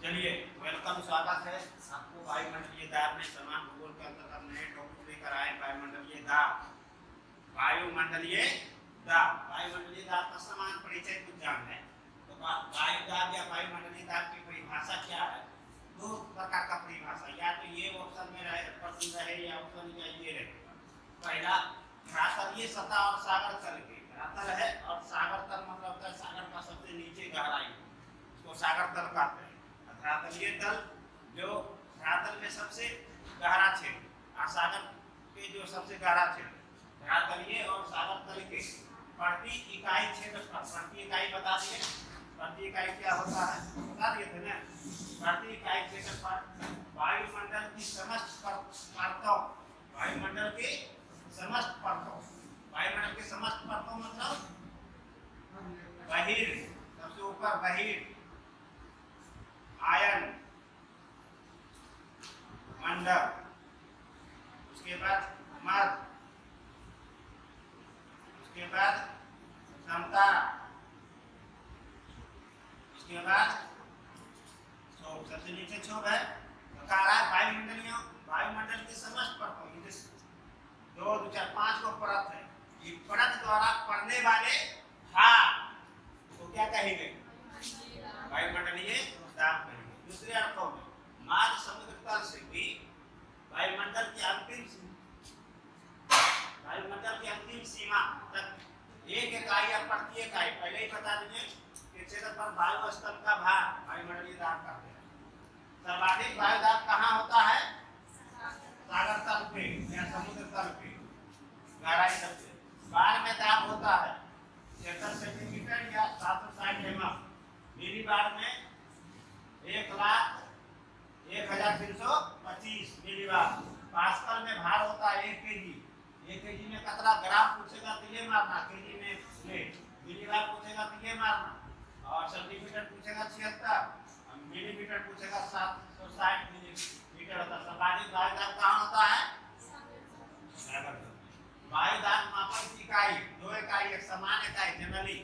चलिए वेलकम, स्वागत है आपको वायुमंडलीय दाब में समान भूगोल के अंतर्गत नए टॉपिक लेकर आए। वायुमंडलीय दाब, वायुमंडलीय दाब, वायुमंडलीय दाब का समान परिचय कुछ जान है तो वायु दाब या वायुमंडलीय दाब की परिभाषा क्या है? दो प्रकार का परिभाषा, या तो ये ऑप्शन में रहे प्रश्न रहे या ऑप्शन या ये रहे। पहला धरातलीय सतह और सागर तल के, धरातल है और सागर तल मतलब होता है सागर का सबसे नीचे गहराई, इसको सागर तल कहते हैं। धरातलीय तल जो धरातल में सबसे गहरा क्षेत्र और सागर के जो सबसे गहरा क्षेत्र, धरातलीय और सागर तल के प्रति इकाई क्षेत्रफल, प्रति इकाई बता दिए, प्रति इकाई क्या होता है बता दिए थे ना। प्रति इकाई क्षेत्रफल वायुमंडल की समस्त परतों, वायुमंडल के समस्त परतों, वायुमंडल के समस्त परतों मतलब बहिर, सबसे ऊपर बहिर आयन मंडल, उसके बाद मध्य, उसके बाद क्षमता, उसके बाद क्षोभ, सबसे नीचे क्षोभ है। तो कह रहा है वायुमंडलीय, वायुमंडल के समस्त परतों, दो दो चार पांच को परत है, ये परत द्वारा पड़ने वाले भार तो क्या कहेंगे? वायुमंडलीय दाब कहेंगे। दूसरे अर्थों में मार्ग समुद्र तल से भी वायुमंडल की अंतिम, वायुमंडल की अंतिम सीमा तक एक इकाई या प्रति इकाई, पहले ही बता दीजिए कि क्षेत्रफल वायु स्तंभ का भार वायुमंडलीय दाब कहते हैं। सर्वाधिक वायु दाब कहाँ होता है? सागर तल पे या समुद्र तल पे, गहराई तल पे। बाढ़ में दाब होता है 73 सेंटीमीटर या 760 mm, मिली बार में 1,01,325 मिलीबार। पास्कल में भार होता है 1 केजी, 1 केजी में कतरा ग्राम पूछेगा तो ये मारना, केजी में ले, मिलीबार पूछेगा तो ये मारना, और सेंटीमीटर पूछेगा 76, मिलीमीटर पूछेगा 760 मिलीमीटर होता है। सर्वाधिक वायु दाब कहाँ होता है? वायु दाब मापन की इकाई, दो इकाई, एक समान इकाई जनरली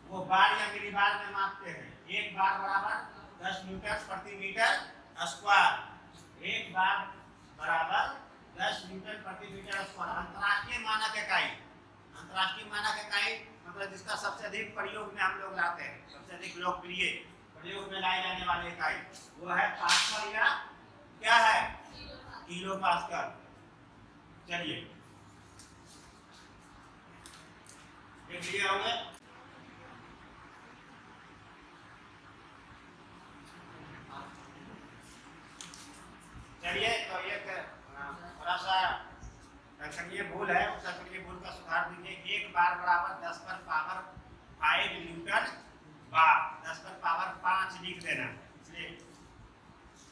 वो बार या मिलीबार में मापते हैं। एक बार बराबर 10 न्यूटन प्रति मीटर स्क्वायर, एक बार बराबर 10 न्यूटन प्रति मीटर स्क्वायर। अंतर्राष्ट्रीय मानक इकाई, अंतर्राष्ट्रीय मानक इकाई मतलब जिसका सबसे अधिक प्रयोग में हम लोग लाते हैं, सबसे अधिक लोकप्रिय प्रयोग में लाई जाने वाली इकाई वो है पास्कल या क्या है? Kilo pascal. चलिए देख लिए होंगे। चलिए तो एक थोड़ा सा संख्यकीय भूल है, उस संख्यकीय भूल का सुधार दीजिए। एक बार बराबर 10 पर पावर 5 न्यूटन बार, 10 पर पावर 5 लिख देना, इसलिए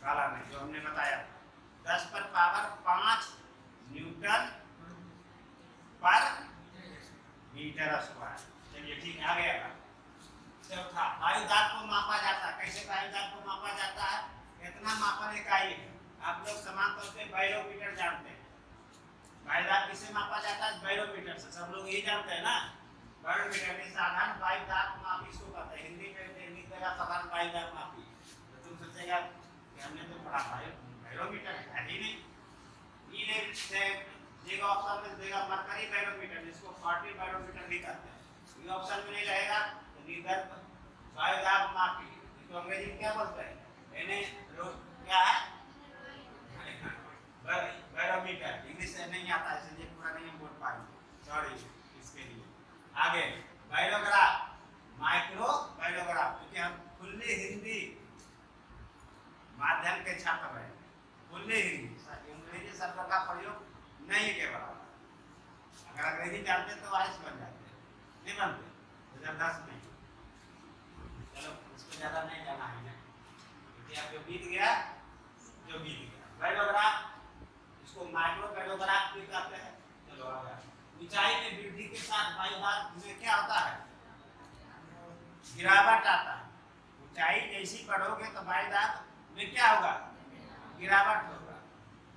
काला नहीं जो हमने बताया। 10 पर पावर 5 न्यूटन पर मीटर स्क्वायर। चलिए ठीक है, आ गया। चौथा, वायु दाब को मापा जाता है। कैसे वायु दाब को मापा जाता है? इतना मापन इकाई है, आप लोग समान तौर पे बैरोमीटर जानते हैं। वायु दाब किससे मापा जाता है? बैरोमीटर से, सब लोग यही जानते हैं ना। बैरोमीटर में साधारण वायु दाब मापी इसको कहते हैं। हिंदी में लिख देगा साधारण वायु दाब मापी, तो तुम सोचेगा कि हमने तो पढ़ा बैरोमीटर है ही नहीं। ये देगा ऑप्शन में देगा मरकरी बैरोमीटर, जिसको 40 बैरोमीटर भी कहते हैं। ये ऑप्शन में नहीं रहेगा तो निदर्भ वायु दाब मापी, इसको अंग्रेजी में क्या बोलते हैं? क्या है? बैरोमीटर। इंग्लिश से नहीं आता है इसलिए पूरा नहीं बोल पाएंगे, सॉरी इसके लिए। आगे बैरोग्राफ, माइक्रो बैरोग्राफ, क्योंकि हम खुले हिंदी माध्यम के छात्र हैं, खुले हिंदी, अंग्रेजी शब्द का प्रयोग नहीं के बराबर। अगर अंग्रेजी जानते तो आइस बन जाते, नहीं बनते तो जबरदस्त नहीं। चलो इसको ज्यादा नहीं जाना है ना, क्योंकि अब जो बीत गया जो बीत गया। बैरोग्राफ, इसको माइक्रो बैरोग्राफ भी कहते हैं। चलो आ गया। ऊंचाई में वृद्धि के साथ वायु दाब में क्या होता है? गिरावट आता है। ऊंचाई जैसी बढ़ोगे तो वायु दाब में क्या होगा? गिरावट होगा।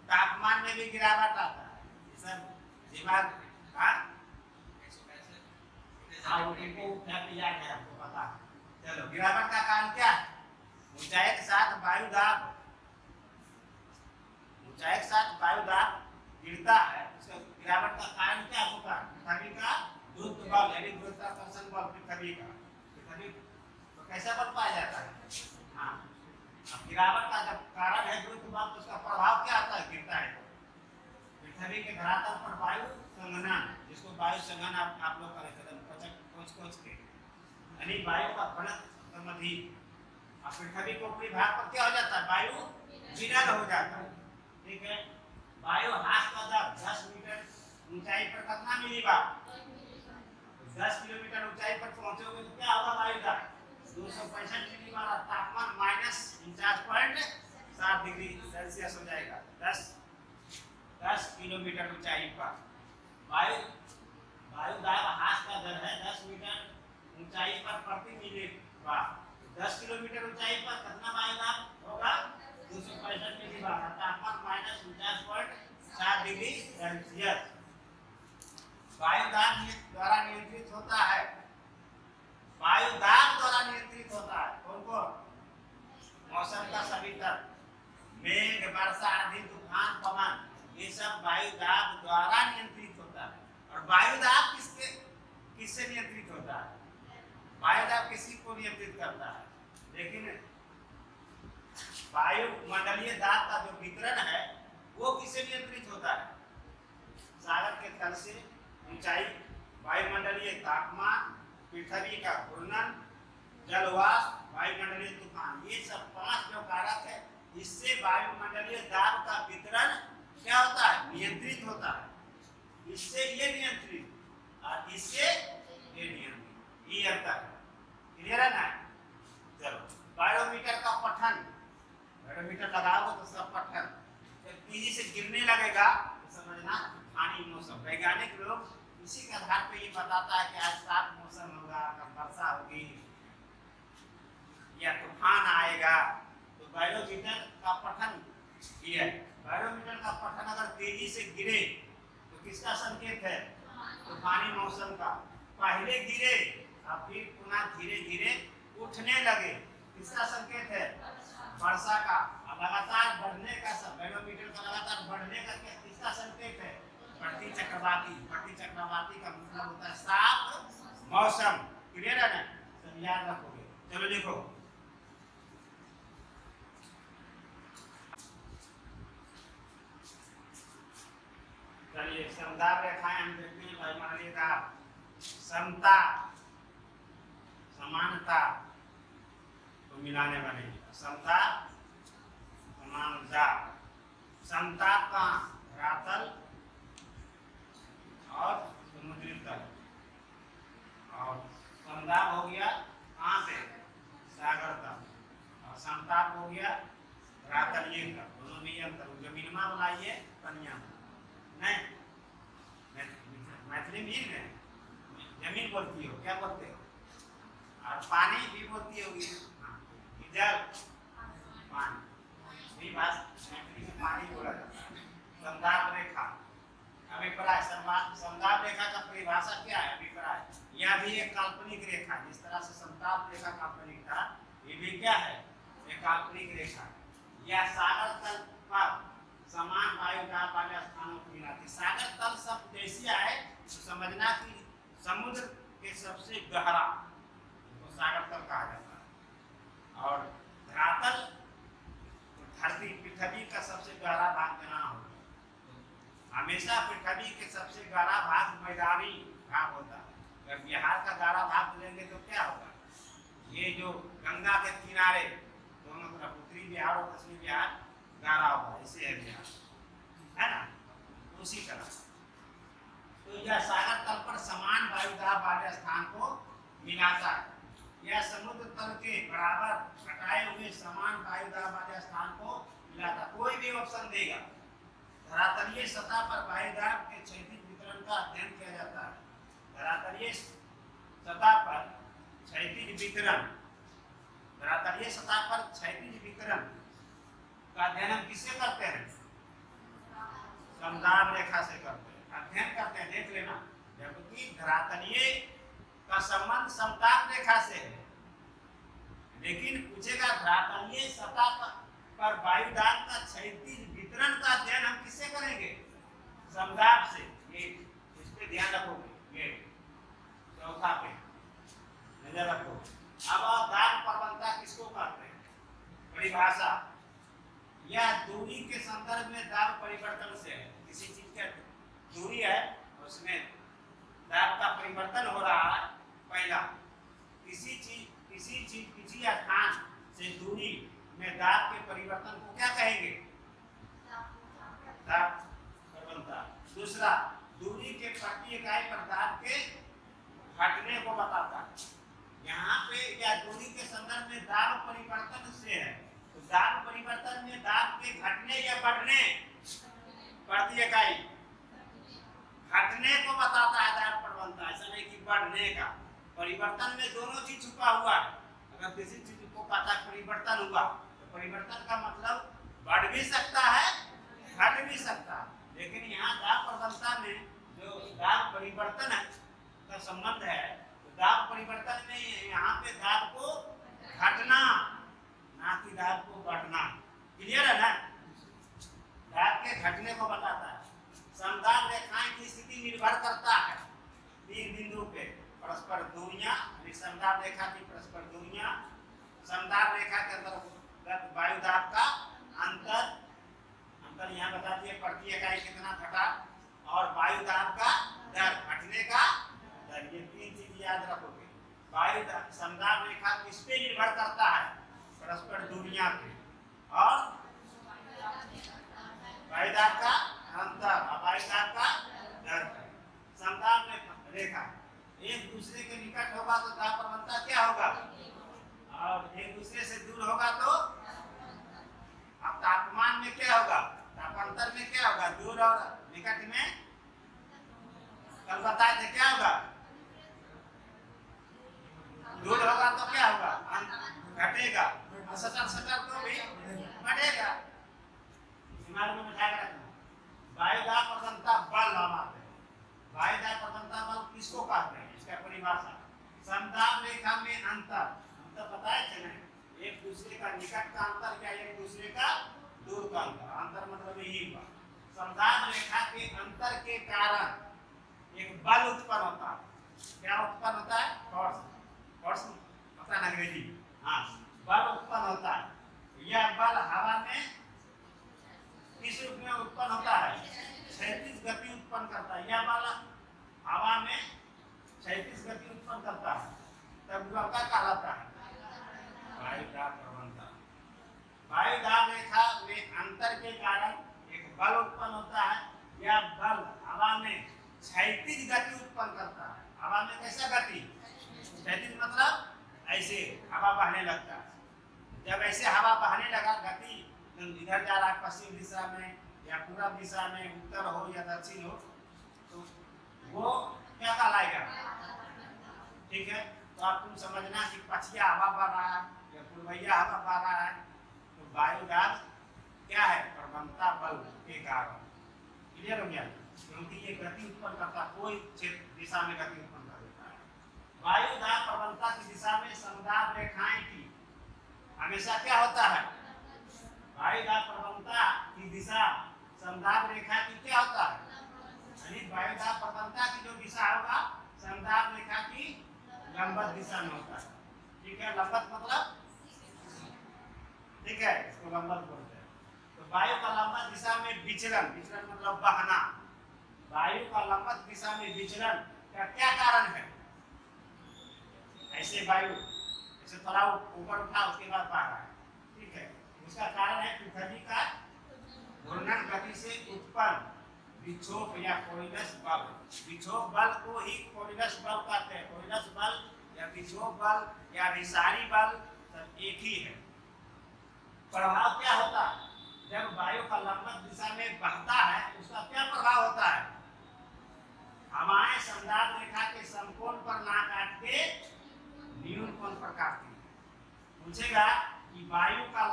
तापमान में भी गिरावट आता है। ये सब दिमाग उनको याद है, आपको पता है। चलो गिरावट का कारण क्या है? ऊंचाई के साथ वायु दाब गिरता है, उसका गिरावट का कारण क्या होता है? पृथ्वी का गुरुत्व बल यानी गुरुत्वाकर्षण बल पृथ्वी का। पृथ्वी तो कैसा बल पाया जाता है? हाँ, अब गिरावट का जब कारण है गुरुत्व बल तो उसका प्रभाव क्या आता है? गिरता है तो पृथ्वी के धरातल पर वायु संघनन, जिसको वायु संघनन आप लोग का कोच के यानी वायु का घनत्व अधिक, और पृथ्वी के ऊपरी भाग पर क्या हो जाता है? वायु विरल हो जाता है। ठीक है, वायु ह्रास का दर 10 मीटर ऊंचाई पर कितना मिलीबार? 10 किलोमीटर ऊंचाई पर पहुंचोगे तो क्या होगा? वायु दाब 265 मिलीबार और तापमान -49.7 डिग्री सेल्सियस हो जाएगा। 10 किलोमीटर ऊंचाई पर वायु दाब ह्रास का दर है 10 मीटर ऊंचाई पर प्रति मिलीबार। 10 किलोमीटर ऊंचाई पर कितना वायु दाब होगा? 265 मिलीबार, तापमान -49.7 डिग्री सेल्सियस। वायु दाब द्वारा नियंत्रित होता है। वायु दाब द्वारा नियंत्रित होता है कौन को? मौसम का सभी तत्व, मेघ, वर्षा, आंधी, तूफान, पवन, ये सब वायु दाब द्वारा नियंत्रित होता है। और वायु दाब किससे नियंत्रित होता है? वायु दाब किसी को नियंत्रित करता है? लेकिन वायुमंडलीय दाब का जो वितरण है वो किससे नियंत्रित होता है? सागर के तल से ऊंचाई, वायुमंडलीय तापमान, पृथ्वी का घूर्णन, जलवाष्प, वायुमंडलीय तूफान, ये सब 5 जो कारक है, इससे वायुमंडलीय दाब का वितरण क्या होता है? नियंत्रित होता है। इससे ये नियंत्रित और इससे ये नियंत्रित, ये अंतर है। क्लियर है ना? चलो, बैरोमीटर का पठन, बैरोमीटर लगाओगे तो सब पठन तेजी से गिरने लगेगा तो समझना तूफानी मौसम। वैज्ञानिक लोग इसी के आधार पे ये बताता है कि आज साफ मौसम होगा, कब वर्षा होगी या तूफान आएगा। तो बैरोमीटर का पठन किया, बैरोमीटर का पठन अगर तेजी से गिरे तो किसका संकेत है? तूफानी मौसम का। पहले गिरे और फिर पुनः धीरे धीरे उठने लगे, किसका संकेत है? वर्षा का। लगातार बढ़ने का, बैरोमीटर का लगातार बढ़ने का किसका संकेत है? बढ़ती चक्रवाती। बढ़ती चक्रवाती का मतलब होता है साफ मौसम। क्लियर है ना? सब याद रखोगे। चलो देखो, चलिए समदाब रेखाएं हम देखते हैं। वायुमंडलीय दाब, समता, समानता को मिलाने बनेगी। समता, समानता। समता का धरातल और समुद्री तल, और समदाब हो गया कहाँ पे? सागर तल। और समताप हो गया धरातल ये का। दोनों में अंतर, जमीन में बनाइए पनिया नहीं, मैथिली में जमीन बोलती हो, क्या बोलते हो? और पानी भी बोलती होगी। जल, पानी भी मैथिली में पानी बोला जाता है। समदाब रेखा, अभिप्राय, समदाब रेखा का परिभाषा क्या है? अभिप्राय। यह भी एक काल्पनिक रेखा, जिस तरह से समताप रेखा काल्पनिक था, ये भी क्या है? एक काल्पनिक रेखा। यह सागर तल पर समान वायु दाब वाले स्थानों को मिलाती। सागर तल शब्द जैसे आए तो समझना कि समुद्र के सबसे गहरा तो सागर तल कहा जाता है। और धरातल धरती, पृथ्वी का सबसे गहरा भाग जहाँ होगा। हमेशा पृथ्वी के सबसे गहरा भाग मैदानी भाग होता है। अगर बिहार का गहरा भाग लेंगे तो क्या होगा? ये जो गंगा के किनारे दोनों तरफ, उत्तरी बिहार और दक्षिणी बिहार गहरा होगा, इसे है बिहार, है ना? उसी तरह तो यह सागर तल पर समान वायु दाब वाले स्थान को मिलाता है। यह समुद्र तल के बराबर घटाए हुए समान वायु दाब वाले स्थान को मिलाता। कोई भी ऑप्शन देगा। धरातलीय सतह पर वायु दाब के क्षैतिज वितरण का अध्ययन किया जाता है। धरातलीय सतह पर क्षैतिज वितरण, धरातलीय सतह पर क्षैतिज वितरण का अध्ययन हम किससे करते हैं? समदाब रेखा से करते हैं, अध्ययन करते हैं। देख लेना, जबकि धरातलीय का संबंध समताप रेखा से है, लेकिन पूछेगा धरातलीय सतह पर वायुदाब का क्षैतिज वितरण का अध्ययन हम किससे करेंगे? समदाब से। ये इस पे ध्यान रखोगे, ये चौथा पे नजर रखो। अब दाब प्रवणता किसको कहते हैं? परिभाषा, यह दूरी के संदर्भ में दाब परिवर्तन से है। किसी चीज का दूरी है, उसमें दाब का परिवर्तन हो रहा है। पहला, किसी स्थान से दूरी में दाब के परिवर्तन को क्या कहेंगे? दाब प्रवणता। दूसरा, दूरी के प्रति इकाई पर दाब के घटने को बताता है। यहाँ पे या दूरी के संदर्भ में दाब परिवर्तन से है, तो दाब परिवर्तन में दाब के घटने या बढ़ने, प्रति इकाई घटने को बताता है दाब प्रवणता। ऐसा नहीं कि बढ़ने का। परिवर्तन में दोनों चीज छुपा हुआ है। अगर किसी चीज को पता परिवर्तन हुआ, तो परिवर्तन का मतलब बढ़ भी सकता है, घट भी सकता है। लेकिन यहाँ दाब प्रवणता में जो दाब परिवर्तन का संबंध है, तो दाब परिवर्तन में यहाँ पे दाब को घटना, ना कि दाब को बढ़ना। क्लियर है ना? दाब के घटने को बताता है। समदाब रेखाएं की स्थिति निर्भर करता है 3 बिंदु पे। परस्पर दूरियां, समदाब रेखा की परस्पर दूरियां, समदाब रेखा के अंतर्गत वायुदाब का अंतर यहाँ बता दिए, प्रति इकाई कितना घटा, और वायुदाब का दर, घटने का दर। ये 3 चीज याद रखोगे। वायुदाब, समदाब रेखा किस पे निर्भर करता है? परस्पर दूरियां पे, और वायुदाब का अंतर, और वायुदाब का दर। समदाब रेखा एक दूसरे के निकट होगा तो दाब प्रवणता क्या होगा, और एक दूसरे से दूर होगा तो अब तापमान में क्या होगा, तापांतर में क्या होगा, दूर और निकट में कल बताए थे क्या होगा, दूर होगा तो क्या होगा, घटेगा, और सटर तो भी बढ़ेगा। दिमाग में बिठा के रखना। वायुदाब प्रवणता बल है। वायुदाब प्रवणता बल किसको कहते हैं? इसका परिभाषा, समदाब रेखा में अंतर, अंतर बताए थे ना, एक दूसरे का निकट का अंतर या एक दूसरे का दूर का अंतर। अंतर मतलब यही हुआ। समदाब रेखा के अंतर के कारण एक बल उत्पन्न होता है। क्या उत्पन्न होता है? फोर्स। फोर्स पता है अंग्रेजी? हाँ, बल उत्पन्न होता है। यह बल हवा में किस रूप में उत्पन्न होता है? क्षैतिज गति उत्पन्न करता है। यह बल हवा में क्षैतिज गति उत्पन्न करता है, तब वह क्या कहलाता है? वायुदाब प्रवणता। वायुदाब रेखा में अंतर के कारण एक बल उत्पन्न होता है। यह बल हवा में क्षैतिज गति उत्पन्न करता है। हवा में कैसा गति? क्षैतिज मतलब ऐसे हवा बहने लगता है। जब ऐसे हवा बहने लगा, गति इधर जा रहा है पश्चिम दिशा में या पूर्व दिशा में, उत्तर हो या दक्षिण हो, तो वो क्या कहलाएगा? ठीक है, तो आप तुम समझना कि पछिया हवा बह रहा है या पूर्वैया हवा बह रहा है, तो वायुदाब क्या है? प्रवणता बल के कारण। क्लियर हो गया? क्योंकि ये गति उत्पन्न करता, कोई दिशा में गति उत्पन्न कर देता है। वायुदाब प्रवणता की दिशा में समदाब रेखाएं की हमेशा क्या होता है? वायुदाब प्रवणता की दिशा समदाब रेखा की क्या होता है? यानी वायुदाब प्रवणता की जो दिशा होगा, समदाब रेखा की लंबवत दिशा में होता है। ठीक है, लंबवत मतलब, ठीक है, इसको लंबवत बोलते हैं। तो वायु का लंबवत दिशा में विचलन, विचलन मतलब बहना। वायु का लंबवत दिशा में विचलन का क्या कारण है? ऐसे वायु ऐसे थोड़ा ऊपर उठा, उसके बाद बह रहा है। ठीक है, उसका कारण है पृथ्वी का घूर्णन गति से उत्पन्न विक्षोभ या कोरिनस बल। विक्षोभ बल को ही कोरिनस बल कहते हैं। कोरिनस बल या विक्षोभ बल या विसारी बल सब एक ही है। प्रभाव क्या होता है? जब वायु का लंबवत दिशा में बहता है, उसका क्या प्रभाव होता है? हवाएं समदाब रेखा के समकोण पर ना काट के न्यून कोण पर काटती है। पूछेगा कि वायु का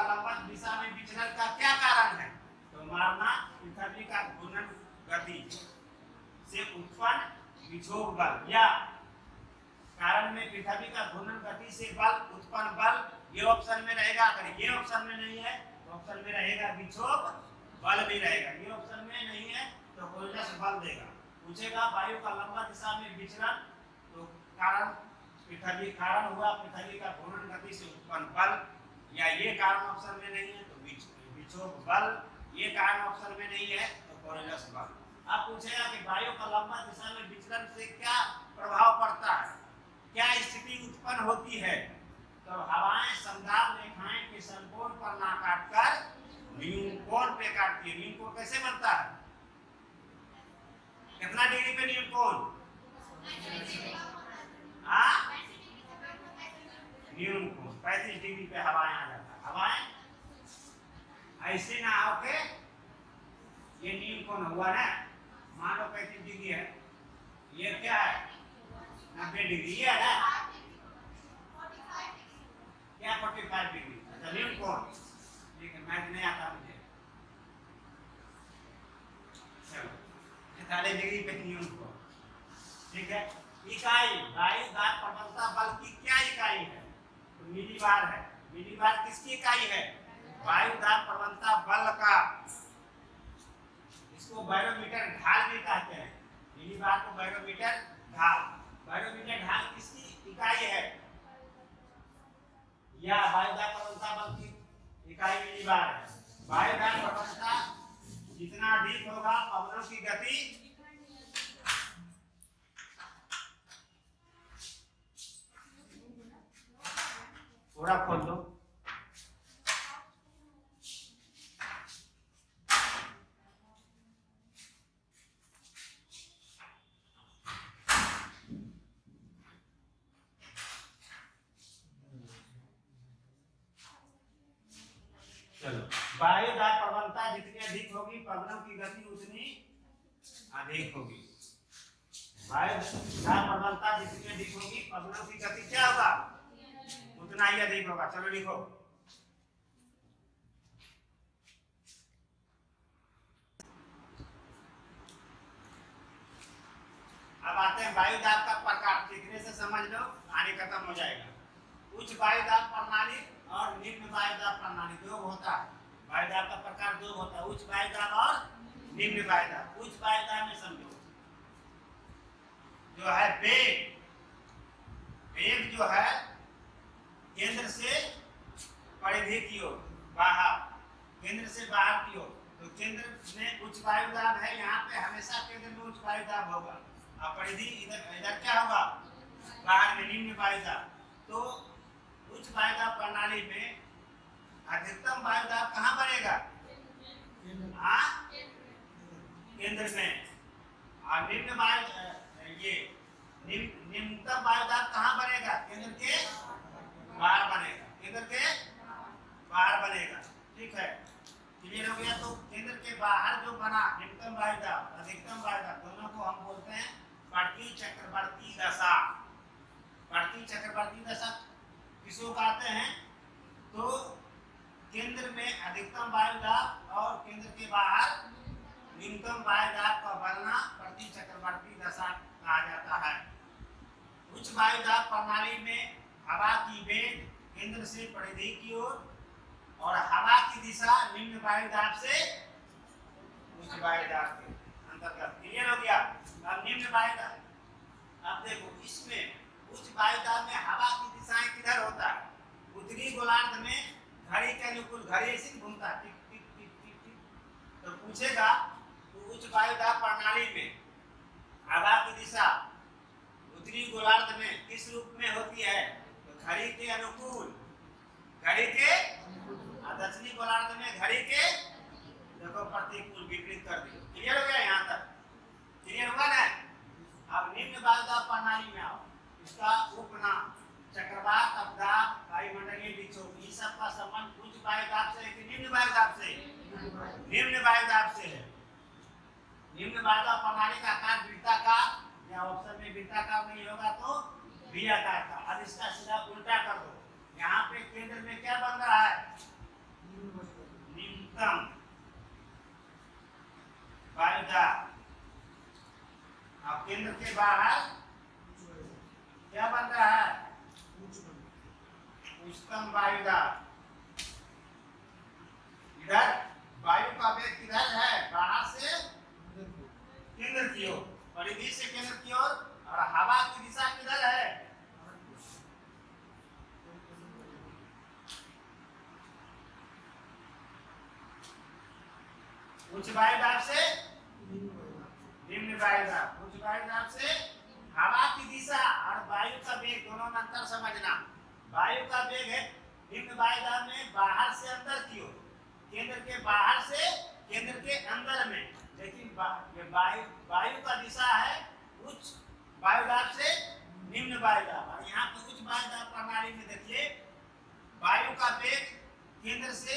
लंबवत दिशा में विचलन का क्या कारण है, तो मारना पृथ्वी का घूर्णन गति से उत्पन्न विक्षोभ बल या कारण में पृथ्वी का घूर्णन गति से बल उत्पन्न बल, ये ऑप्शन में रहेगा। अगर ये ऑप्शन में नहीं है तो ऑप्शन में रहेगा विक्षोभ बल भी रहेगा। ये ऑप्शन में नहीं है तो कोलिनस बल देगा। पूछेगा वायु का लंबा दिशा में विचलन, तो कारण हुआ पृथ्वी का घूर्णन गति से उत्पन्न बल, या ये कारण ऑप्शन में नहीं है तो विक्षोभ बल, ये कारण ऑप्शन में नहीं है तो कोलिनस बल। अब पूछेगा कि वायु का लंबा दिशा में विचलन से क्या प्रभाव पड़ता है, क्या स्थिति उत्पन्न होती है। तो हवाएं समदाब रेखाएं के समकोण पर ना काटकर न्यून कोण पे काटती है। न्यून कोण कैसे बनता है, कितना डिग्री पे न्यून कोण, न्यून कोण 35 डिग्री पे हवाएं आ जाता है। हवाएं ऐसे ना होके ये न्यून कोण हुआ ना, मान लो 35 डिग्री है, ये क्या है 90 डिग्री है ना, क्या 45 डिग्री, अच्छा न्यून कोण, ठीक है मैथ नहीं आता मुझे, चलो 45 डिग्री पे न्यून कोण, ठीक है। इकाई वायु दाब प्रवणता बल की क्या इकाई है, तो मिलीबार है। मिलीबार किसकी इकाई है, वायु दाब प्रवणता बल का, इसको बैरोमीटर ढाल भी कहते हैं। मिलीबार को बैरोमीटर ढाल, बैरोमीटर ढाल किसकी इकाई है, या वायु दाब प्रवणता बल की इकाई मिलीबार है। वायु दाब प्रवणता जितना अधिक होगा पवनों की गति थोड़ा खोल दो, चलो। वायु दाब प्रवणता जितनी अधिक होगी पवनों की गति उतनी अधिक होगी। वायु दाब प्रवणता जितनी अधिक होगी पवनों की गति क्या होगा, उतना ही अधिक होगा। चलो लिखो, अब आते हैं वायु दाब का प्रकार, सीखने से समझ लो कहानी खत्म हो जाएगा। उच्च वायु दाब प्रणाली और निम्न वायु दाब प्रणाली दो होता है। वायु दाब का प्रकार दो होता है, उच्च वायु दाब और निम्न वायु दाब। उच्च वायु दाब में समझो जो है वेग, वेग जो है केंद्र से परिधि की ओर बाहर, केंद्र से बाहर की ओर, तो केंद्र में उच्च वायु दाब है, यहाँ पे हमेशा केंद्र में उच्च वायु दाब होगा और परिधि इधर इधर क्या होगा, बाहर में निम्न वायु दाब। तो उच्च वायु दाब प्रणाली में अधिकतम वायु दाब कहाँ बनेगा, केंद्र में, और निम्न वायु ये निम्नतम वायु दाब कहाँ बनेगा, केंद्र के बाहर बनेगा, केंद्र के बाहर बनेगा, ठीक है। क्लियर हो गया। तो केंद्र के बाहर जो बना निम्नतम वायु दाब अधिकतम वायु दाब, दोनों को हम बोलते हैं बढ़ती चक्रवर्ती दशा। बढ़ती चक्रवर्ती दशा किसको कहते हैं, तो केंद्र में अधिकतम वायु दाब और केंद्र के बाहर न्यूनतम वायु दाब का बनना बढ़ती चक्रवर्ती दशा कहा जाता है। उच्च वायु दाब प्रणाली में हवा की वेग केंद्र से परिधि की ओर और हवा की दिशा निम्न वायु दाब से उच्च वायु दाब के अंतर्गत। क्लियर हो गया। अब निम्न वायु दाब, अब देखो इसमें उच्च वायु दाब में हवा की दिशाएं किधर होता है, उत्तरी गोलार्ध में घड़ी के अनुकूल, घड़ी ऐसे घूमता है टिक टिक टिक टिक टिक। तो पूछेगा तो उच्च वायु दाब प्रणाली में हवा की दिशा उत्तरी गोलार्ध में किस रूप में होती है, तो घड़ी के अनुकूल, घड़ी के, और दक्षिणी गोलार्ध में घड़ी के देखो प्रतिकूल, विपरीत कर दिया। क्लियर हो गया, यहाँ तक क्लियर हुआ ना। अब निम्न वायु दाब प्रणाली में आओ, इसका उपनाम चक्रवात, अपदाब, वायुमंडलीय विक्षोभ, इन सब का संबंध उच्च वायु दाब से है कि निम्न वायु दाब से, निम्न वायु दाब से है। निम्न वायु दाब प्रणाली का आकार वृत्ताकार, या ऑप्शन में वृत्ताकार नहीं होगा तो वी आकार का। अब इसका सीधा उल्टा कर दो, यहाँ पे केंद्र में क्या बन रहा है, न्यूनतम वायु दाब, अब केंद्र के बाहर क्या बन रहा है, उच्चतम वायुदाब। इधर वायु का वेग किधर है, बाहर से केंद्र की ओर, परिधि से केंद्र की ओर, और हवा की दिशा किधर है, उच्च वायुदाब से निम्न वायुदाब। उच्च वायुदाब से हवा की दिशा और वायु का वेग दोनों में अंतर समझना। वायु का वेग है निम्न वायुदाब में बाहर से अंदर की ओर, केंद्र के बाहर से केंद्र के अंदर में, लेकिन वायु का दिशा है उच्च वायुदाब से निम्न वायुदाब। और यहाँ पर उच्च वायुदाब प्रणाली में देखिए वायु का वेग केंद्र से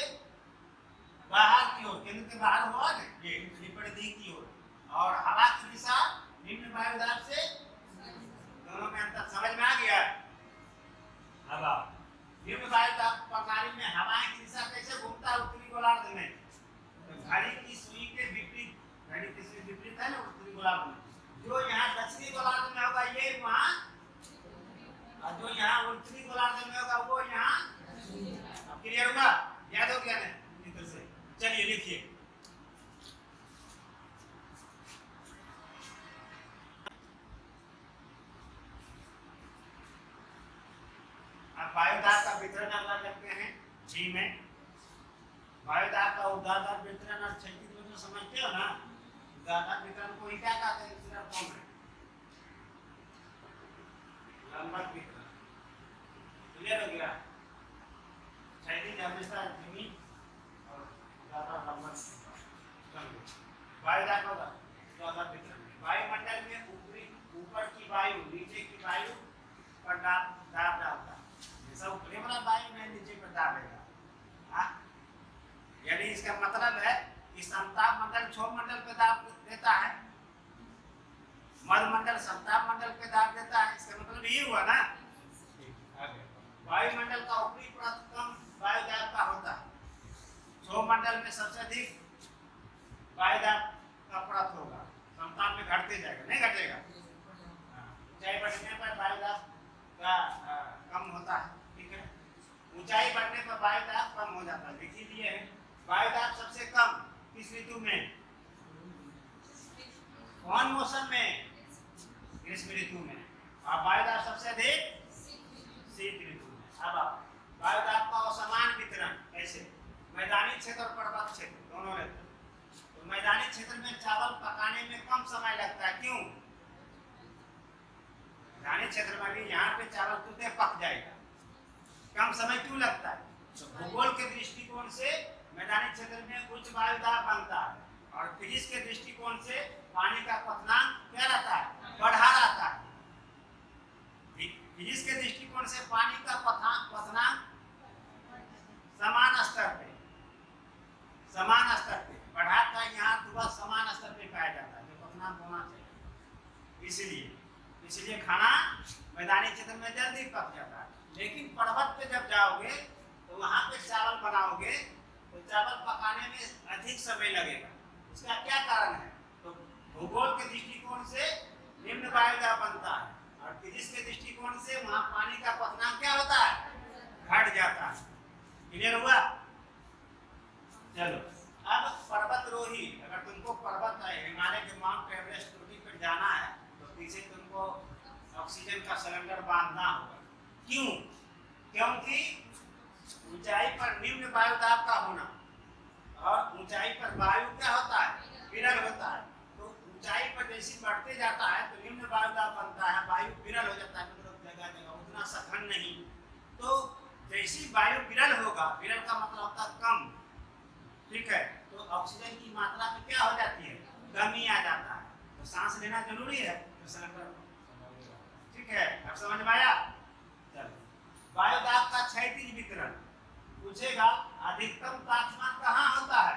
बाहर की ओर, केंद्र के बाहर हुआ ना ये परिधि की ओर, और हवा की दिशा निम्न वायुदाब से, दोनों में अंतर समझ में आ गया। हवा निम्न वायुदाब प्रणाली में हवाएं की दिशा कैसे घूमता है उत्तरी गोलार्ध में, तो घड़ी की सुई के विपरीत, घड़ी की सुई विपरीत है ना उत्तरी गोलार्ध में, जो यहाँ दक्षिणी गोलार्ध में होगा ये वहाँ, और जो यहाँ उत्तरी गोलार्ध में होगा वो यहाँ। अब क्लियर होगा, याद हो गया ना इधर से। चलिए लिखिए, अब वायुदाब का वितरण अलग करते हैं जी में। वायुदाब का ऊर्ध्वाधर वितरण और क्षैतिज वितरण समझते हो ना, ऊर्ध्वाधर वितरण को ही क्या कहते हैं, दूसरा फॉर्म है लंबवत वितरण। क्लियर हो गया, क्षैतिज हमेशा धीमी और ज्यादा लंबवत। वायुदाब होगा ऊर्ध्वाधर वितरण में वायुमंडल में ऊपर की वायु नीचे की वायु पर दाब डालता है, जैसा ऊपरी वाला वायु में नीचे पर दाबेगा। यानी इसका मतलब है कि समताप मंडल क्षोभ मंडल पे दाब देता है, मध्यमंडल समताप मंडल पे दाब देता है, इसका मतलब ये हुआ ना। वायुमंडल का ऊपरी परत कम वायुदाब का होता है, क्षोभ मंडल में सबसे अधिक वायुदाब का परत होगा, समताप में घटते जाएगा, नहीं घटेगा। ऊंचाई बढ़ने पर वायुदाब का कम होता है, ठीक है। ऊंचाई बढ़ने पर वायुदाब कम हो जाता है, लिखी दिए है। वायुदाब सबसे कम किस ऋतु में, कौन मौसम में, ग्रीष्म ऋतु में, और वायुदाब सबसे अधिक शीत ऋतु में। अब वायुदाब का असमान वितरण कैसे, मैदानी क्षेत्र और पर्वत क्षेत्र दोनों रहते हैं। तो मैदानी क्षेत्र में चावल पकाने में कम समय लगता है, क्यों, मैदानी क्षेत्र में भी यहाँ पे चावल तुरंत पक जाएगा, कम समय क्यों लगता है, तो भूगोल के दृष्टिकोण से मैदानी क्षेत्र में उच्च वायुदाब बनता है, और फिजिक्स के दृष्टिकोण से पानी का क्वथनांक क्या रहता है, बढ़ा रहता है। फिजिक्स के दृष्टिकोण से पानी का क्वथनांक समान स्तर पे बढ़ाता है, यहाँ थोड़ा समान स्तर पे पाया जाता है, जो क्वथनांक होना चाहिए। इसलिए खाना मैदानी क्षेत्र में जल्दी पक जाता है, लेकिन पर्वत पे जब जाओगे तो वहाँ पे चावल बनाओगे तो चावल पकाने में अधिक समय लगेगा। इसका क्या कारण है, तो भूगोल के दृष्टिकोण से निम्न वायुदाब बनता है, और फिजिक्स के दृष्टिकोण से वहाँ पानी का क्वथनांक क्या होता है, घट जाता है। क्लियर हुआ। चलो अब पर्वतरोही, अगर तुमको पर्वत हिमालय के माउंट एवरेस्ट चोटी पर जाना है तो पीछे तुमको ऑक्सीजन का सिलेंडर बांधना होगा, क्यों, क्योंकि ऊंचाई पर निम्न वायुदाब का होना, और ऊंचाई पर वायु क्या होता है, विरल होता है। तो ऊंचाई पर जैसे बढ़ते जाता है तो निम्न वायुदाब बनता है, वायु विरल हो जाता है, मतलब जगह जगह उतना सघन नहीं। तो जैसी वायु विरल होगा, विरल का मतलब होता है कम, ठीक है, तो ऑक्सीजन की मात्रा में क्या हो जाती है, कमी आ जाता है, तो सांस लेना जरूरी है, तो सिलेंडर, ठीक है। अब समझ में आया। चलो वायुदाब का क्षैतिज वितरण पूछेगा, अधिकतम तापमान कहाँ होता है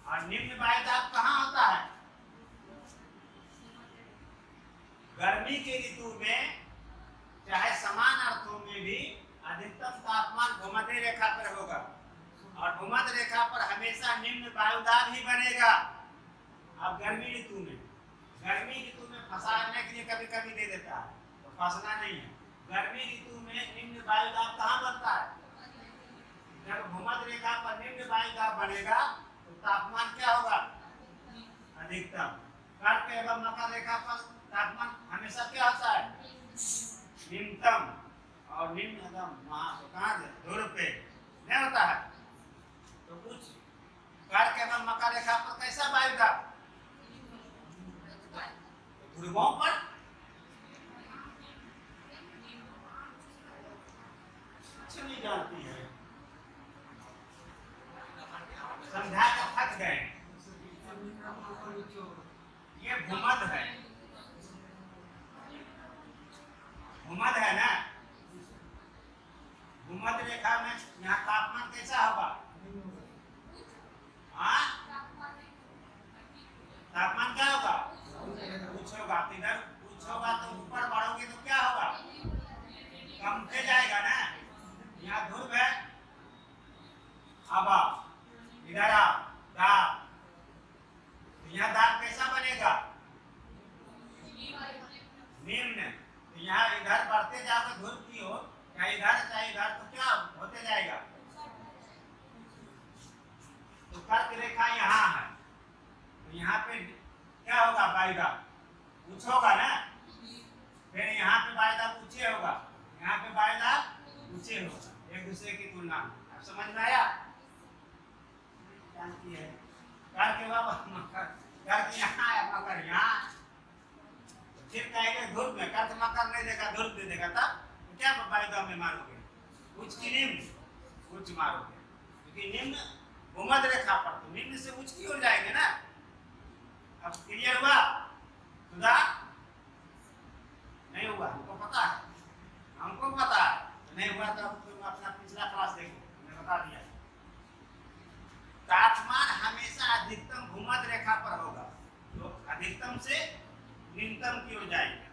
और निम्न वायुदाब कहाँ होता है। गर्मी के ऋतु में चाहे समान अर्थों में भी अधिकतम तापमान भूमध्य रेखा पर होगा, और भूमध्य रेखा पर हमेशा निम्न वायुदाब ही बनेगा। अब गर्मी ऋतु में फंसाने के लिए कभी कभी दे देता है, तो फंसना नहीं है, गर्मी ऋतु में निम्न वायु दाब कहाँ बनता है? जब भूमध्य रेखा पर निम्न वायु दाब बनेगा तो तापमान क्या होगा? अधिकतम। कर्क एवं मकर रेखा पर तापमान हमेशा क्या होता है? निम्नतम। और निम्न एकदम वहां कहाँ ध्रुव पे नहीं होता है। तो कुछ कर्क एवं मकर रेखा पर कैसा वायु दाब? ध्रुवों पर कुछ नहीं जानती है, समझा कर थक गए। ये भूमध्य है, भूमध्य है ना। भूमध्य रेखा में यहाँ तापमान कैसा होगा? हाँ, तापमान क्या होगा? उच्च होगा। इधर उच्च होगा तो ऊपर बढ़ोगे तो क्या होगा? कम पे जाएगा ना। यहाँ ध्रुव है, अब इधर आओ, दाब। यहाँ दाब कैसा बनेगा? निम्न। तो यहाँ इधर बढ़ते जाओगे ध्रुव की ओर, चाहे इधर तो क्या होते जाएगा? तो कर्क रेखा यहाँ है, तो यहाँ पे क्या होगा? वायु दाब उच्च होगा ना। फिर यहाँ पे वायु दाब ऊंचे होगा, यहाँ पे वायु दाब ऊंचे होगा, एक दूसरे की तुलना में। अब समझ में आया? जानती है कर्क यहाँ है, मकर यहाँ। फिर कहेंगे ध्रुव में, कर्क मकर नहीं देगा, ध्रुव दे देगा, तब तो क्या वायु दाब में मारोगे? उच्च की निम्न? उच्च मारोगे, क्योंकि निम्न भूमध्य रेखा पर, तो निम्न से उच्च की ओर जाएंगे ना। अब क्लियर हुआ? सुधा नहीं हुआ? हमको पता है, हमको पता है। नहीं हुआ तो तुम अपना पिछला क्लास देखो, मैंने बता दिया। तापमान हमेशा अधिकतम भूमध्य रेखा पर होगा, तो अधिकतम से न्यूनतम की ओर जाएगा।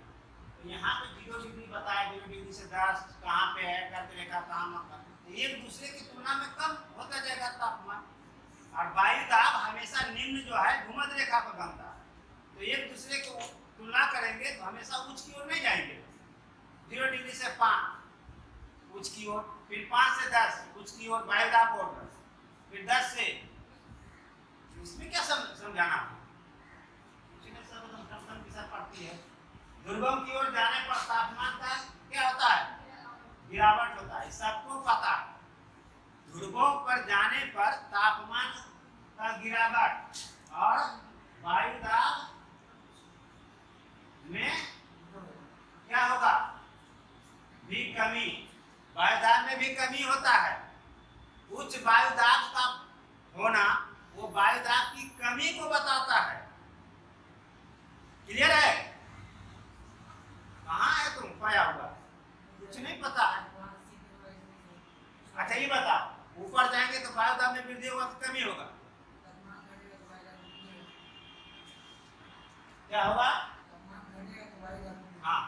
तो यहाँ पे 0 डिग्री बताया, 0 डिग्री से 10 कहाँ पे है, कर्क रेखा कहाँ मकर, तो एक दूसरे की तुलना में कम होता जाएगा तापमान। और वायु दाब हमेशा निम्न जो है भूमध्य रेखा पर बनता है, तो एक दूसरे को तुलना करेंगे तो हमेशा उच्च की ओर नहीं जाएंगे। 0 डिग्री से 5 उच्च की ओर, फिर 5 से 10 उच्च की ओर वायु दाब बढ़ रहा है, फिर 10 से, इसमें क्या समझाना है? पड़ती है। ध्रुवों की ओर जाने पर तापमान का क्या होता है? गिरावट होता है, सबको पता है। ध्रुवों पर जाने पर तापमान का गिरावट और वायु दाब में क्या होगा? भी कमी। वायु दाब में भी कमी होता है। उच्च वायु दाब का होना वो वायु दाब की कमी को बताता है। क्लियर है? कहाँ है तुम पाया हुआ? कुछ नहीं पता है। अच्छा ये बता, ऊपर जाएंगे तो वायु दाब में वृद्धि होगा तो कमी होगा? क्या होगा? हाँ,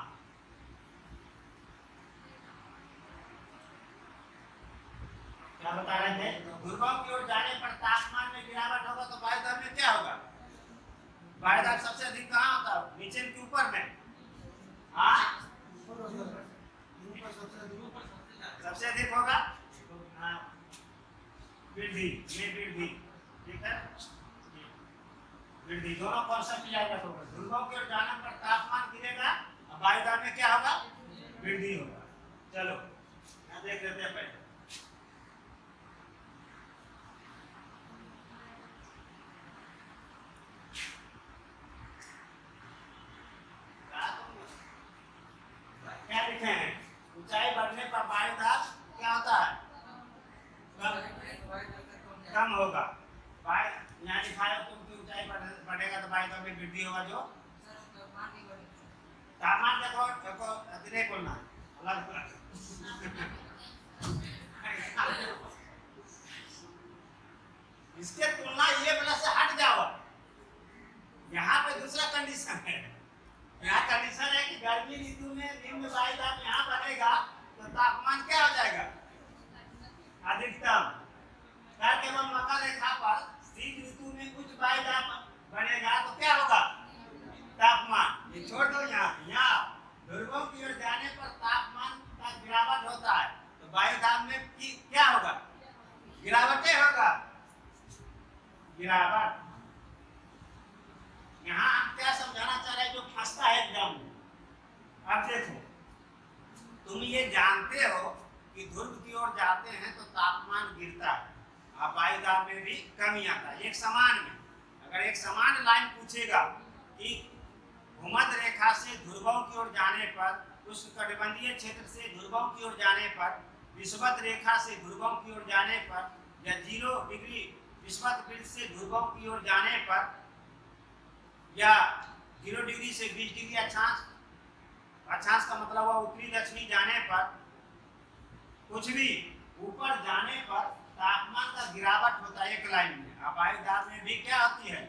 क्या बता रहे थे? ध्रुवों की ओर जाने पर तापमान में गिरावट होगा तो वायु दाब में क्या होगा? वायु दाब सबसे अधिक कहाँ होता है? नीचे के ऊपर में? हाँ, सबसे अधिक होगा वृद्धि, ये वृद्धि, ठीक है। वृद्धि दोनों कॉन्सेप्ट याद रखोगे। ध्रुवों की ओर जाने पर तापमान गिरेगा और वायु दाब में क्या होगा? वृद्धि होगा। चलो यहाँ देख लेते हैं पहले। क्या लिखे हैं? ऊंचाई बढ़ने पर वायु दाब क्या होता है? कम होगा। वायु यहाँ लिखा है तुम ऊंचाई बढ़ेगा तो वायु दाब में वृद्धि होगा। जो तापमान देखो इतने बोलना अलग इसके तुलना ये वाला से हट जाओ। यहाँ पे दूसरा कंडीशन है। यहाँ कंडीशन है कि गर्मी ऋतु में निम्न वायु दाब यहाँ बढ़ेगा तो तापमान क्या हो जाएगा? अधिकतम। कर्क एवं मकर रेखा पर शीत ऋतु में उच्च वायु दाब बनेगा तो क्या होगा? तापमान। ये छोड़ दो, यहाँ ध्रुवों की ओर जाने पर तापमान गिरावटे होगा, गिरावट। यहाँ हम क्या समझाना चाह रहे हैं, जो फंसता है एग्जाम में। अब देखो, तुम ये जानते हो कि ध्रुव की ओर जाते हैं तो तापमान गिरता है और वायुदाब में भी कमी आता है। एक समान में अगर एक समान लाइन पूछेगा कि भूमध्य रेखा से ध्रुवों की ओर जाने पर, उष्णकटिबंधीय क्षेत्र से ध्रुवों की ओर जाने पर, विषुवत रेखा से ध्रुवों की ओर जाने पर, या 0 डिग्री विषुवत वृत्त से ध्रुवों की ओर जाने पर, या 0 डिग्री से 20 डिग्री अक्षांश, अक्षांश का मतलब हुआ उत्तरी दक्षिणी जाने पर, कुछ भी ऊपर जाने पर तापमान का गिरावट होता है एक लाइन में। अब वायुदाब में भी क्या होती है,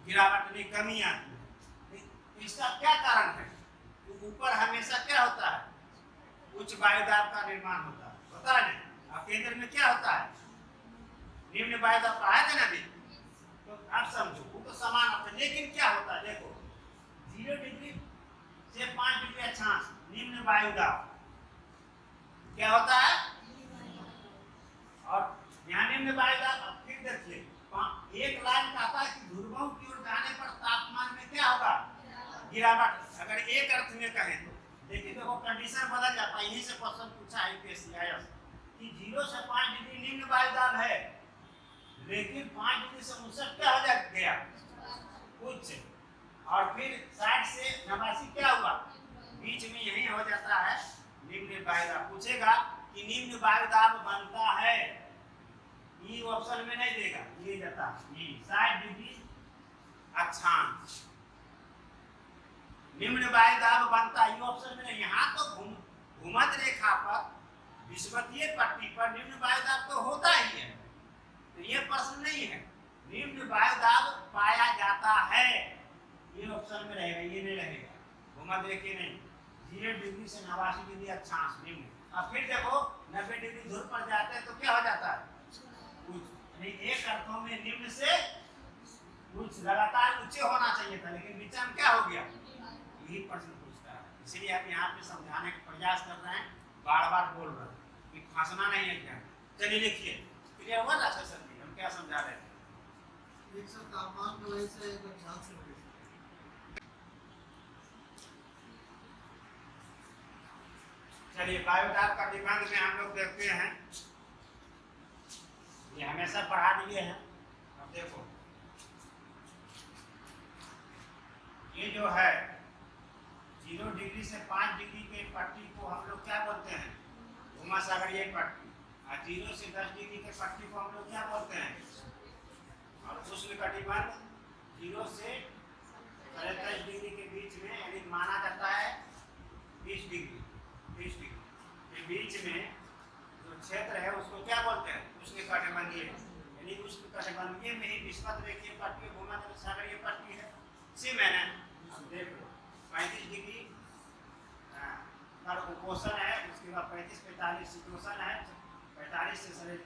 गिरावट में कमी आती है। इसका क्या कारण है, तो ऊपर हमेशा क्या होता है, उच्च वायुदाब का निर्माण होता है ना। अब केंद्र में क्या होता है, निम्न वायुदाब पढ़ाया था ना अभी, तो आप समझो वो तो समान होता है। लेकिन क्या होता है, देखो 0 डिग्री से 5 डिग्री अक्षांश निम्न वायुदाब क्या होता है, और यहाँ निम्न वायुदाब। अब फिर देखिए, एक लाइन कहता है कि ध्रुवों की ओर जाने पर तापमान में क्या होगा, गिरावट। अगर एक अर्थ में कहें तो देखिए, देखो कंडीशन बदल जाता है। यहीं से क्वेश्चन पूछा है यूपीएससी कि 0 से 5 डिग्री निम्न वायुदाब है, लेकिन 5 डिग्री से 59 क्या हो गया, उच्च, और फिर 60 से 89 क्या हुआ, बीच में यही हो जाता है निम्न वायुदाब। पूछेगा कि निम्न वायुदाब बनता है, ये ऑप्शन में नहीं देगा, ये जाता ये 60 डिग्री अक्षांश निम्न वायुदाब बनता है, ये ऑप्शन में नहीं। यहाँ तो भूमध्य रेखा पर विषुवतीय पट्टी पर निम्न वायुदाब तो होता ही है, तो ये प्रश्न नहीं है। निम्न वायुदाब पाया जाता है, ये ऑप्शन में रहेगा, ये नहीं रहेगा, भूमध्य रेखा नहीं। 0 डिग्री से 89 डिग्री अक्षांश निम्न। अब फिर देखो 90 डिग्री ध्रुव पर जाते हैं तो क्या हो जाता है, उच्च। एक अर्थों में निम्न से उच्च, लगातार ऊंचे होना चाहिए था, लेकिन बीच में क्या हो गया, यही प्रश्न पूछता है। इसलिए हम यहाँ पे समझाने का प्रयास कर रहे हैं, बार बार बोल रहे हैं कि फंसना नहीं है क्या। चलिए लिखिए, क्लियर हुआ ना सर जी, हम क्या समझा रहे थे। एक सर तापमान की वजह से एक अक्षांश हो गई। चलिए वायुदाब का निबंध में हम लोग देखते हैं, ये हमेशा पढ़ा दिए हैं। अब देखो ये जो है 0 डिग्री से 5 डिग्री के पट्टी को हम लोग क्या बोलते हैं, भूमध्यसागरीय पट्टी। और 0 से 10 डिग्री के पट्टी को हम लोग क्या बोलते हैं, और उष्णकटिबंध 0 से 37 डिग्री के बीच में, यानी माना जाता है 20 डिग्री के बीच में जो क्षेत्र है उसको क्या बोलते हैं, उष्णकटिबंधीय। यानी उष्णकटिबंधीय में ही विषुवत रेखीय पट्टी भूमध्यसागरीय पट्टी है। इसी मैंने देख लो 35 डिग्री पर उपोषण है, उसके बाद 35-45 शीतोषण है, 45 से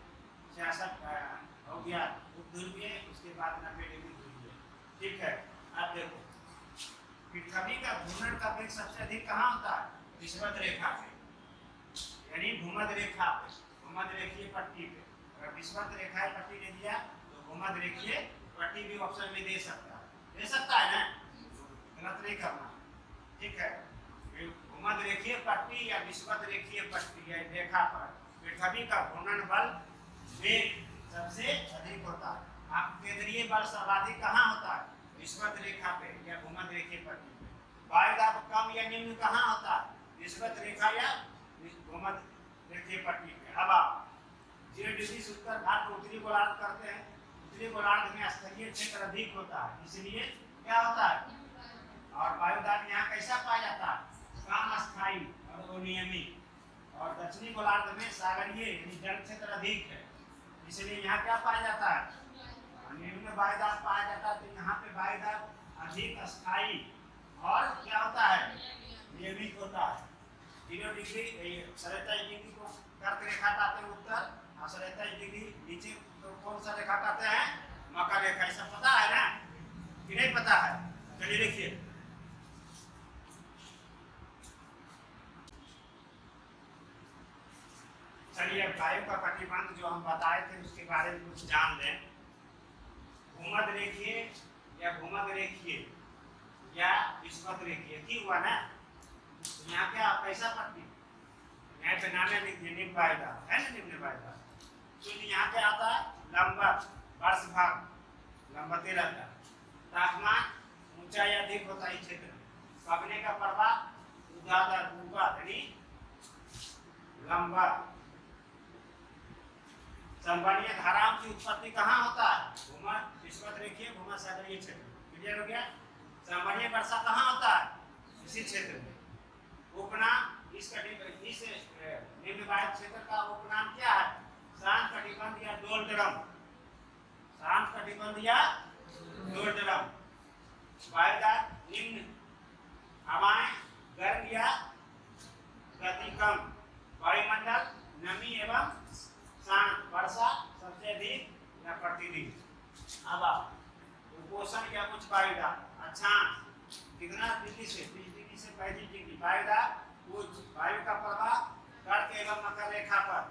66 हो गया उपध्रुवीय, उसके बाद 90 डिग्री ध्रुवीय। ठीक है, अब देखो पृथ्वी का घूर्णन का वेग सबसे अधिक कहाँ होता है, विषुवत रेखा पे, यानी भूमध्य रेखा पे, भूमध्य रेखीय पट्टी पे। अगर विषुवत रेखा पट्टी ने दिया तो भूमध्य रेखीय पट्टी भी ऑप्शन में दे सकता है ना, गलत नहीं करना। ठीक है, भूमध्य रेखीय पट्टी या विषुवत रेखीय पट्टी या रेखा पर पृथ्वी का घूर्णन बल वेग सबसे अधिक होता है। आप केंद्रीय बल सर्वाधिक कहाँ होता है, विषुवत रेखा पे या भूमध्य रेखीय पट्टी पे। वायुदाब कम या निम्न कहाँ होता है, विषुवत रेखा या भूमध्य रेखीय पट्टी पे। अब आप 0 डिग्री से उत्तर भाग को उत्तरी गोलार्ध करते हैं, उत्तरी गोलार्ध में स्तरीय क्षेत्र अधिक होता है, इसलिए क्या होता है, और वायुदाब यहाँ कैसा पाया जाता है, कम अस्थायी और अनियमित। और दक्षिणी गोलार्ध में सागरीय यानी जल क्षेत्र अधिक है, इसलिए यहाँ क्या पाया जाता है, निम्न वायुदाब पाया जाता है। तो यहाँ पे वायुदाब अधिक अस्थायी और क्या होता है, नियमित होता है। 0 डिग्री 37 डिग्री को कर्क रेखा कहते हैं उत्तर, और 37 डिग्री नीचे तो कौन सा रेखा कहते हैं, मकर रेखा। ऐसा पता है ना कि नहीं पता है, चलिए देखिए चलिए वायु का कटिबंध जो हम बताए थे उसके बारे में कुछ जान लें। भूमध्य रेखीय या भूमध्य रेखीय या विषुवत रेखीय की हुआ ना, तो यहाँ क्या कैसा पट्टी यहाँ पे नामे लिख दिए निम्न वायुदाब है ना, निम्न वायुदाब। तो यहाँ क्या आता है लंबवत वर्ष भाग लंबते रहता है। तापमान ऊंचाई अधिक होता है इस क्षेत्र में। पकने का प्रभाव ऊर्ध्वाधर ऊपर यानी लंबा। संवहनीय धाराओं की उत्पत्ति कहाँ होता है? भूमध्य विषुवत रेखीय भूमध्य सागरीय क्षेत्र। क्लियर हो गया? संवहनीय वर्षा कहाँ होता है? इसी क्षेत्र में। उपनाम इस निम्न वायु क्षेत्र का उपनाम क्या है? शांत कटिबंध या डोलड्रम। शांत कटिबंध या डोलड्रम। वायुदाब निम्न हवाएं गर्म या गति कम। वायुमंडल नमी एवं शांत। वर्षा सबसे अधिक या प्रतिदिन। अब उपोषण या कुछ वायुदाब अक्षांश कितना डिग्री से 30 डिग्री से 35 डिग्री। वायुदाब उच्च वायु का प्रवाह कर्क एवं मकर रेखा पर।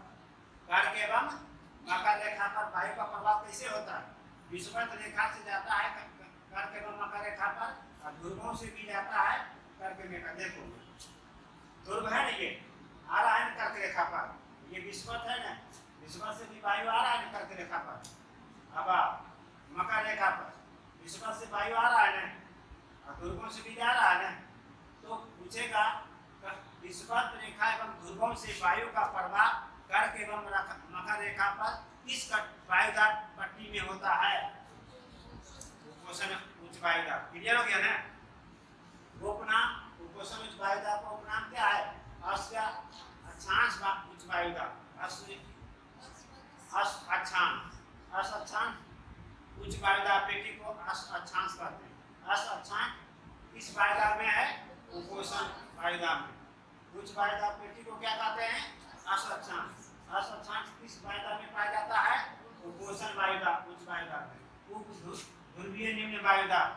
कर्क एवं मकर रेखा पर वायु का प्रभाव कैसे होता है? विषुवत रेखा से जाता है कर्क एवं मकर रेखा पर और ध्रुवों से भी जाता है कर्क रेखा। देखो ध्रुव है ना, ये आ रहा है ना कर्क रेखा पर, ये विषुवत है ना, विषुवत से भी वायु आ रहा है ना कर्क रेखा पर। अब मकर रेखा पर विषुवत से वायु आ रहा है ना और ध्रुवों से भी जा रहा है ना, तो पूछेगा विषुवत रेखा एवं ध्रुवों से वायु का प्रवाह कर्क एवं मकर रेखा पर किस वायुदाब पट्टी में होता है? उपोषण उच्च वायुदाब। क्लियर हो गया ना? उपनाम उपोषण उच्च वायुदाब का उपनाम क्या है? अक्षांश उच्च वायुदाब। अक्षांश उच्च वायुदाब पेटी को अक्षांश कहते हैं। अक्षांश किस वायुदाब में है? उपोषण वायुदाब में। उच्च वायुदाब पेटी को क्या कहते हैं? अक्षांश। अक्षांश किस वायुदाब में पाया जाता है? उपोषण वायुदाब उच्च वायुदाब में। ध्रुवीय निम्न वायुदाब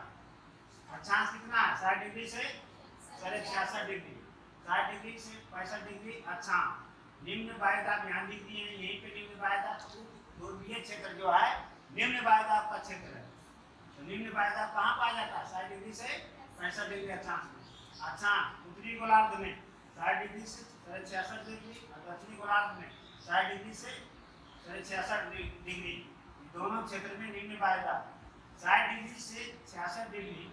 अक्षांश कितना है? 60 डिग्री से 66 डिग्री। 60 डिग्री से 65 डिग्री अक्षांश। निम्न वायुदाब यहाँ लिख दिए हैं, यहीं पे निम्न वायुदाब। ध्रुवीय क्षेत्र जो है निम्न वायुदाब का क्षेत्र है। तो निम्न वायुदाब कहाँ पाया जाता है? 60 डिग्री से 65 डिग्री अक्षांश में। अक्षांश उत्तरी गोलार्ध में 60 डिग्री से 66 डिग्री और दक्षिणी गोलार्ध में 60 डिग्री से 66 डिग्री। दोनों क्षेत्र में निम्न वायुदाब। 60 डिग्री से 66 डिग्री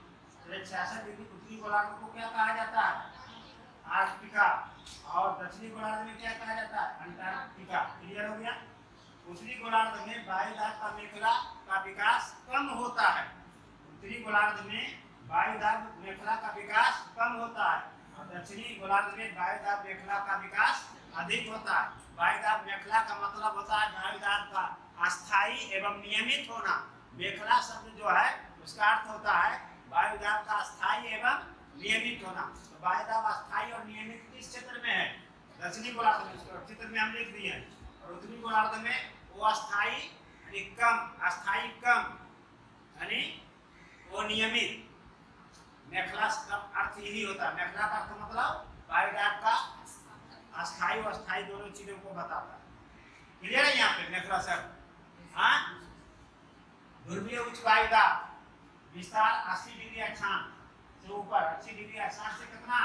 66 डिग्री उत्तरी गोलार्ध को क्या कहा जाता है? आर्कटिका। और दक्षिणी गोलार्ध में क्या कहा जाता है? अंटार्कटिका। क्लियर हो गया? उत्तरी गोलार्ध में वायुदाब का मेखला का विकास कम होता है। उत्तरी गोलार्ध में वायुदाब मेखला का विकास कम होता है और दक्षिणी गोलार्ध में वायुदाब मेखला का विकास अधिक होता है। वायुदाब मेखला का मतलब होता है वायुदाब का अस्थायी एवं नियमित होना। मेखला शब्द जो है उसका अर्थ होता है वायुदाब का अस्थायी एवं नियमित होना। तो वायुदाब अस्थायी और नियमित किस क्षेत्र में है? दक्षिणी गोलार्ध में। चित्र में हम लिख दिए। और उत्तरी गोलार्ध में वो अस्थायी यानी कम, अस्थायी कम यानी वो नियमित। मेखला का अर्थ यही होता है। मेखला का अर्थ मतलब वायुदाब का अस्थायी और अस्थायी दोनों चीजों को बताता है। क्लियर है यहाँ पे मेखला शब्द? हाँ। ध्रुवीय उच्च वायुदाब विस्तार 80 डिग्री अक्षांश से ऊपर। 80 डिग्री अक्षांश से कितना?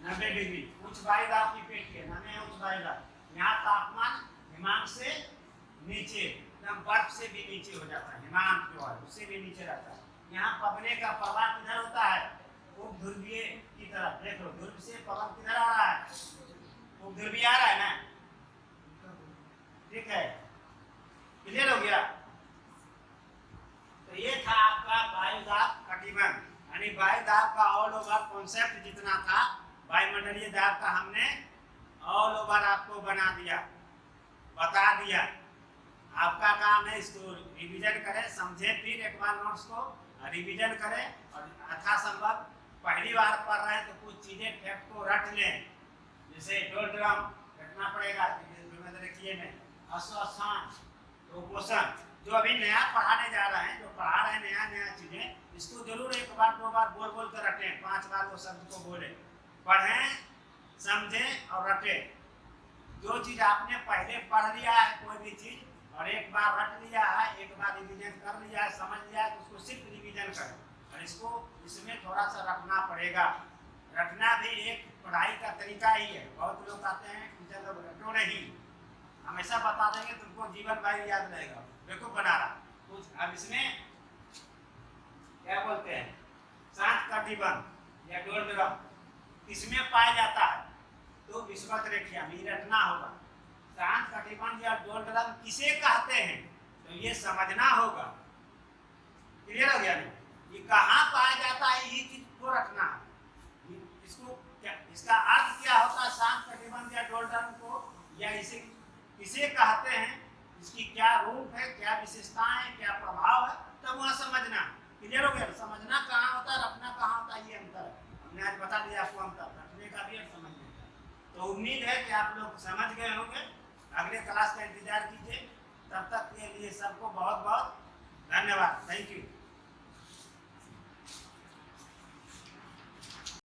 90 डिग्री। उच्च वायुदाब की पेट के नाम है उच्च वायुदाब। यहाँ तापमान हिमांक से नीचे एकदम बर्फ से भी नीचे हो जाता है। हिमांक जो है उससे भी नीचे रहता है। यहाँ पवने का प्रवाह किधर होता है? उपध्रुवीय की तरफ। देख लो ध्रुव से पवन किधर आ रहा है? उपध्रुवीय आ रहा है ना? ठीक है, क्लियर हो गया? तो ये था आपका वायुदाब कटिबंध यानी वायुदाब का ऑल ओवर कॉन्सेप्ट जितना था वायुमंडलीय दाब का हमने ऑल ओवर आपको बना दिया, बता दिया। आपका काम है इसको रिवीजन करें, समझे, फिर एक बार नोट्स को रिवीजन करें और यथासंभव पहली बार पढ़ रहे हैं तो कुछ चीजें फैक्ट को रट लें। जैसे डोलड्रम रखना पड़ेगा देखिए में, अश्वासान, प्रोपोर्शन जो अभी नया पढ़ाने जा रहे हैं, जो पढ़ा रहे हैं नया नया चीजें, इसको जरूर एक बार दो बार बोल बोल कर रटें। 5 बार वो शब्द को बोले, पढ़ें, समझें और रटें। जो चीज आपने पहले पढ़ लिया है कोई भी चीज और एक बार रट लिया है, एक बार रिवीजन कर लिया है, समझ लिया है, तो उसको सिर्फ रिवीजन करें और इसको इसमें थोड़ा सा रखना पड़ेगा। रटना भी एक पढ़ाई का तरीका ही है। बहुत लोग कहते हैं टीचर लोग रटो नहीं, हमेशा बता देंगे तुमको जीवन भर याद रहेगा, देखो बना रहा कुछ। अब इसमें क्या बोलते हैं, सांत का निबंध या डोलड्रम इसमें पाया जाता है, तो विषुवत रेखिया में रटना होगा। सांत का निबंध या डोलड्रम किसे कहते हैं तो ये समझना होगा। क्लियर हो गया नहीं? ये कहाँ पाया जाता है, ये चीज को रखना है। इसको क्या, इसका अर्थ क्या होता है सांत का निबंध या डोलड्रम को, या इसे किसे कहते हैं, इसकी क्या रूप है, क्या विशेषताएं हैं, क्या प्रभाव है, तब वह समझना। क्लियर हो गया? समझना कहाँ होता है, रखना कहाँ होता है, ये अंतर है। हमने आज बता दिया आपको अंतर, रखने का भी और समझने का। तो उम्मीद है कि आप लोग समझ गए होंगे। अगले क्लास का इंतजार कीजिए। तब तक के लिए सबको बहुत बहुत धन्यवाद। Thank you.